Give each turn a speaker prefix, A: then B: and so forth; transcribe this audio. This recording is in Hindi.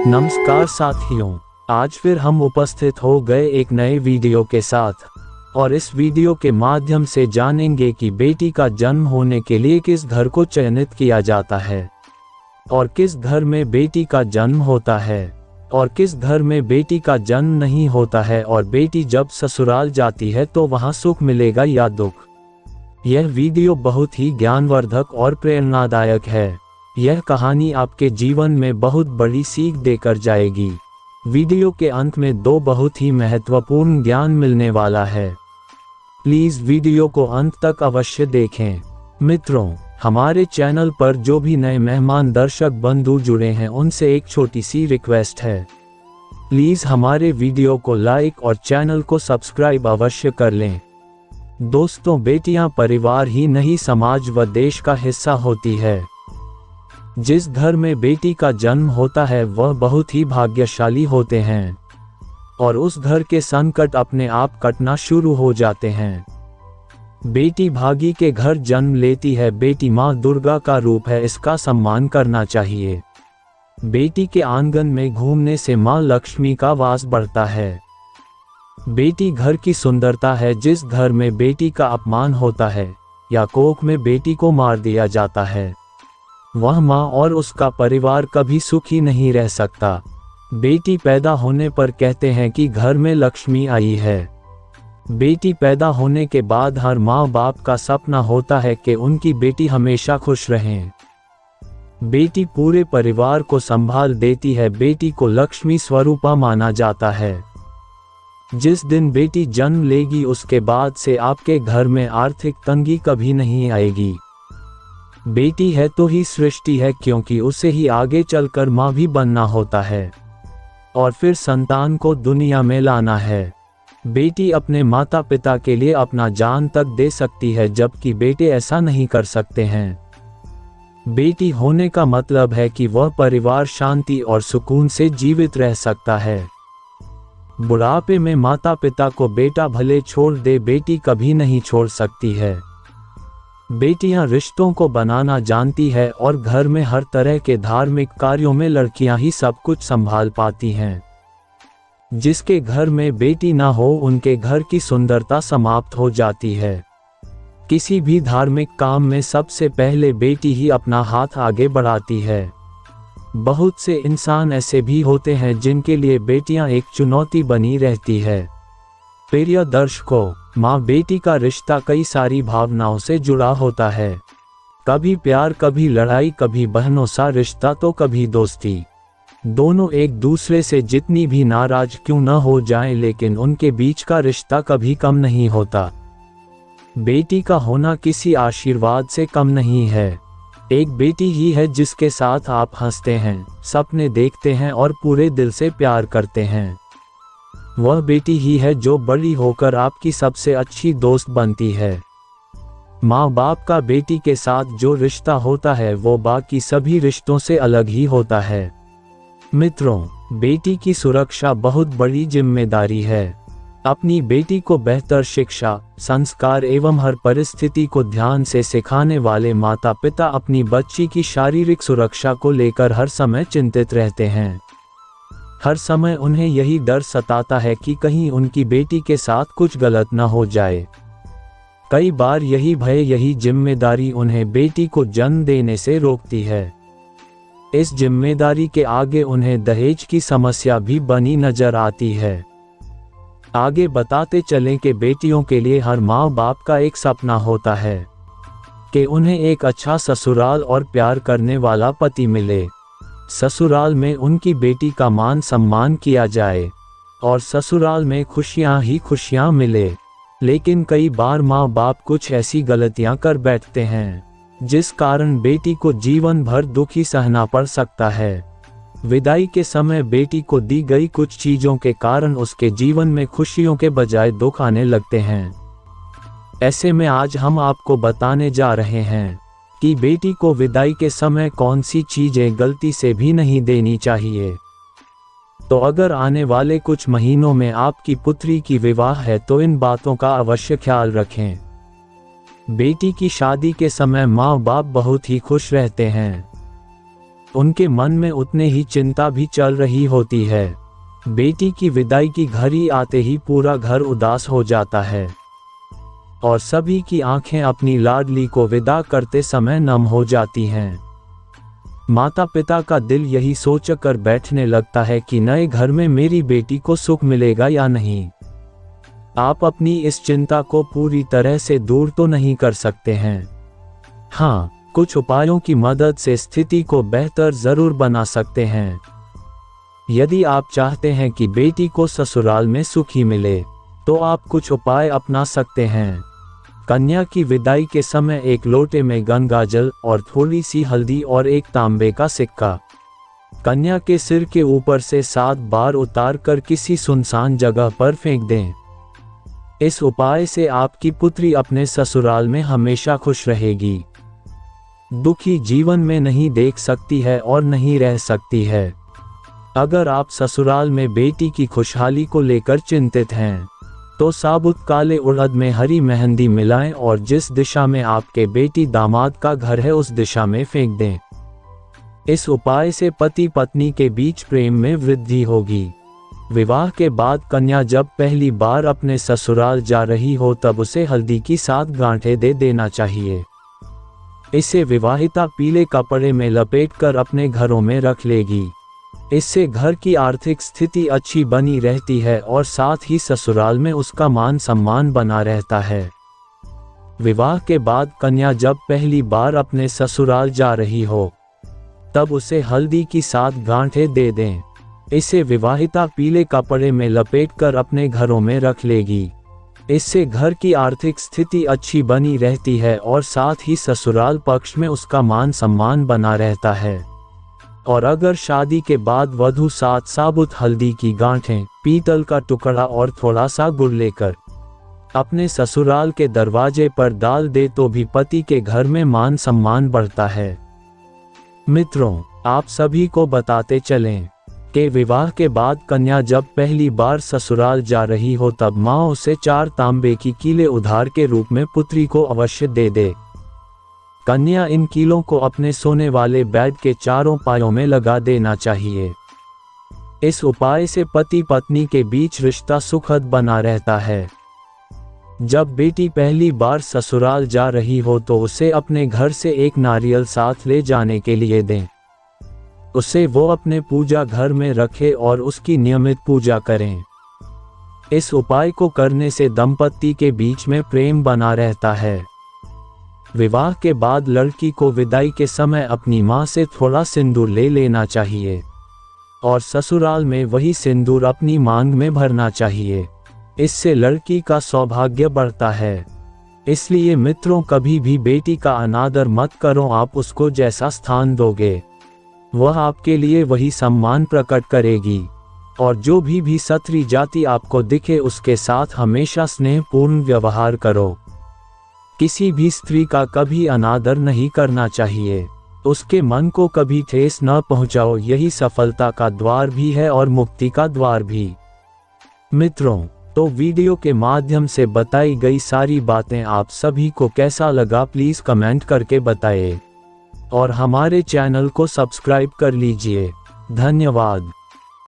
A: नमस्कार साथियों, आज फिर हम उपस्थित हो गए एक नए वीडियो के साथ और इस वीडियो के माध्यम से जानेंगे कि बेटी का जन्म होने के लिए किस घर को चयनित किया जाता है और किस घर में बेटी का जन्म होता है और किस घर में बेटी का जन्म नहीं होता है और बेटी जब ससुराल जाती है तो वहां सुख मिलेगा या दुख। यह वीडियो बहुत ही ज्ञानवर्धक और प्रेरणादायक है। यह कहानी आपके जीवन में बहुत बड़ी सीख देकर जाएगी। वीडियो के अंत में दो बहुत ही महत्वपूर्ण ज्ञान मिलने वाला है। प्लीज वीडियो को अंत तक अवश्य देखें। मित्रों, हमारे चैनल पर जो भी नए मेहमान दर्शक बंधु जुड़े हैं उनसे एक छोटी सी रिक्वेस्ट है, प्लीज हमारे वीडियो को लाइक और चैनल को सब्सक्राइब अवश्य कर लें। दोस्तों, बेटियां परिवार ही नहीं समाज व देश का हिस्सा होती है। जिस घर में बेटी का जन्म होता है वह बहुत ही भाग्यशाली होते हैं और उस घर के संकट अपने आप कटना शुरू हो जाते हैं। बेटी भागी के घर जन्म लेती है। बेटी माँ दुर्गा का रूप है, इसका सम्मान करना चाहिए। बेटी के आंगन में घूमने से माँ लक्ष्मी का वास बढ़ता है। बेटी घर की सुंदरता है। जिस घर में बेटी का अपमान होता है या कोख में बेटी को मार दिया जाता है वह माँ और उसका परिवार कभी सुखी नहीं रह सकता। बेटी पैदा होने पर कहते हैं कि घर में लक्ष्मी आई है। बेटी पैदा होने के बाद हर माँ बाप का सपना होता है कि उनकी बेटी हमेशा खुश रहे। बेटी पूरे परिवार को संभाल देती है। बेटी को लक्ष्मी स्वरूपा माना जाता है। जिस दिन बेटी जन्म लेगी उसके बाद से आपके घर में आर्थिक तंगी कभी नहीं आएगी। बेटी है तो ही सृष्टि है, क्योंकि उसे ही आगे चलकर माँ भी बनना होता है और फिर संतान को दुनिया में लाना है। बेटी अपने माता पिता के लिए अपना जान तक दे सकती है, जबकि बेटे ऐसा नहीं कर सकते हैं। बेटी होने का मतलब है कि वह परिवार शांति और सुकून से जीवित रह सकता है। बुढ़ापे में माता पिता को बेटा भले छोड़ दे, बेटी कभी नहीं छोड़ सकती है। बेटियां रिश्तों को बनाना जानती है और घर में हर तरह के धार्मिक कार्यों में लड़कियां ही सब कुछ संभाल पाती हैं। जिसके घर में बेटी ना हो उनके घर की सुंदरता समाप्त हो जाती है। किसी भी धार्मिक काम में सबसे पहले बेटी ही अपना हाथ आगे बढ़ाती है। बहुत से इंसान ऐसे भी होते हैं जिनके लिए बेटियां एक चुनौती बनी रहती है। प्रिय दर्शकों, माँ बेटी का रिश्ता कई सारी भावनाओं से जुड़ा होता है। कभी प्यार, कभी लड़ाई, कभी बहनों सा रिश्ता तो कभी दोस्ती। दोनों एक दूसरे से जितनी भी नाराज क्यों न हो जाएं, लेकिन उनके बीच का रिश्ता कभी कम नहीं होता। बेटी का होना किसी आशीर्वाद से कम नहीं है। एक बेटी ही है जिसके साथ आप हंसते हैं, सपने देखते हैं और पूरे दिल से प्यार करते हैं। वह बेटी ही है जो बड़ी होकर आपकी सबसे अच्छी दोस्त बनती है। माँ बाप का बेटी के साथ जो रिश्ता होता है वो बाकी सभी रिश्तों से अलग ही होता है। मित्रों, बेटी की सुरक्षा बहुत बड़ी जिम्मेदारी है। अपनी बेटी को बेहतर शिक्षा, संस्कार एवं हर परिस्थिति को ध्यान से सिखाने वाले माता पिता अपनी बच्ची की शारीरिक सुरक्षा को लेकर हर समय चिंतित रहते हैं। हर समय उन्हें यही डर सताता है कि कहीं उनकी बेटी के साथ कुछ गलत न हो जाए। कई बार यही भय, यही जिम्मेदारी उन्हें बेटी को जन्म देने से रोकती है। इस जिम्मेदारी के आगे उन्हें दहेज की समस्या भी बनी नजर आती है। आगे बताते चलें कि बेटियों के लिए हर माँ बाप का एक सपना होता है कि उन्हें एक अच्छा ससुराल और प्यार करने वाला पति मिले। ससुराल में उनकी बेटी का मान सम्मान किया जाए और ससुराल में खुशियां ही खुशियां मिले। लेकिन कई बार माँ बाप कुछ ऐसी गलतियां कर बैठते हैं जिस कारण बेटी को जीवन भर दुखी सहना पड़ सकता है। विदाई के समय बेटी को दी गई कुछ चीजों के कारण उसके जीवन में खुशियों के बजाय दुख आने लगते हैं। ऐसे में आज हम आपको बताने जा रहे हैं कि बेटी को विदाई के समय कौन सी चीजें गलती से भी नहीं देनी चाहिए। तो अगर आने वाले कुछ महीनों में आपकी पुत्री की विवाह है तो इन बातों का अवश्य ख्याल रखें। बेटी की शादी के समय माँ बाप बहुत ही खुश रहते हैं। उनके मन में उतने ही चिंता भी चल रही होती है। बेटी की विदाई की घड़ी आते ही पूरा घर उदास हो जाता है और सभी की आंखें अपनी लाडली को विदा करते समय नम हो जाती हैं। माता पिता का दिल यही सोचकर बैठने लगता है कि नए घर में मेरी बेटी को सुख मिलेगा या नहीं। आप अपनी इस चिंता को पूरी तरह से दूर तो नहीं कर सकते हैं। हाँ, कुछ उपायों की मदद से स्थिति को बेहतर जरूर बना सकते हैं। यदि आप चाहते हैं कि बेटी को ससुराल में सुखी मिले, तो आप कुछ उपाय अपना सकते हैं। कन्या की विदाई के समय एक लोटे में गंगा जल और थोड़ी सी हल्दी और एक तांबे का सिक्का कन्या के सिर के ऊपर से 7 बार उतार कर किसी सुनसान जगह पर फेंक दें। इस उपाय से आपकी पुत्री अपने ससुराल में हमेशा खुश रहेगी, दुखी जीवन में नहीं देख सकती है और नहीं रह सकती है। अगर आप ससुराल में बेटी की खुशहाली को लेकर चिंतित हैं, तो साबुत काले उड़द में हरी मेहंदी मिलाएं और जिस दिशा में आपके बेटी दामाद का घर है उस दिशा में फेंक दें। इस उपाय से पति पत्नी के बीच प्रेम में वृद्धि होगी। विवाह के बाद कन्या जब पहली बार अपने ससुराल जा रही हो तब उसे हल्दी की 7 गांठें दे देना चाहिए। इसे विवाहिता पीले कपड़े में लपेटकर अपने घरों में रख लेगी। इससे घर की आर्थिक स्थिति अच्छी बनी रहती है और साथ ही ससुराल में उसका मान सम्मान बना रहता है। विवाह के बाद कन्या जब पहली बार अपने ससुराल जा रही हो तब उसे हल्दी की 7 गांठें दे दें। इसे विवाहिता पीले कपड़े में लपेटकर अपने घरों में रख लेगी। इससे घर की आर्थिक स्थिति अच्छी बनी रहती है और साथ ही ससुराल पक्ष में उसका मान सम्मान बना रहता है। और अगर शादी के बाद वधू 7 साबुत हल्दी की गांठें, पीतल का टुकड़ा और थोड़ा सा गुड़ लेकर अपने ससुराल के दरवाजे पर डाल दे तो भी पति के घर में मान सम्मान बढ़ता है। मित्रों, आप सभी को बताते चलें कि विवाह के बाद कन्या जब पहली बार ससुराल जा रही हो तब माँ उसे 4 तांबे की कीले उधार के रूप में पुत्री को अवश्य दे दे। कन्या इन कीलों को अपने सोने वाले बेड के चारों पायों में लगा देना चाहिए। इस उपाय से पति पत्नी के बीच रिश्ता सुखद बना रहता है। जब बेटी पहली बार ससुराल जा रही हो तो उसे अपने घर से एक नारियल साथ ले जाने के लिए दें। उसे वो अपने पूजा घर में रखे और उसकी नियमित पूजा करें। इस उपाय को करने से दंपति के बीच में प्रेम बना रहता है। विवाह के बाद लड़की को विदाई के समय अपनी मां से थोड़ा सिंदूर ले लेना चाहिए और ससुराल में वही सिंदूर अपनी मांग में भरना चाहिए। इससे लड़की का सौभाग्य बढ़ता है। इसलिए मित्रों, कभी भी बेटी का अनादर मत करो। आप उसको जैसा स्थान दोगे वह आपके लिए वही सम्मान प्रकट करेगी। और जो भी सत्री जाति आपको दिखे उसके साथ हमेशा स्नेहपूर्ण व्यवहार करो। किसी भी स्त्री का कभी अनादर नहीं करना चाहिए। उसके मन को कभी ठेस न पहुंचाओ। यही सफलता का द्वार भी है और मुक्ति का द्वार भी। मित्रों, तो वीडियो के माध्यम से बताई गई सारी बातें आप सभी को कैसा लगा प्लीज कमेंट करके बताएं और हमारे चैनल को सब्सक्राइब कर लीजिए। धन्यवाद।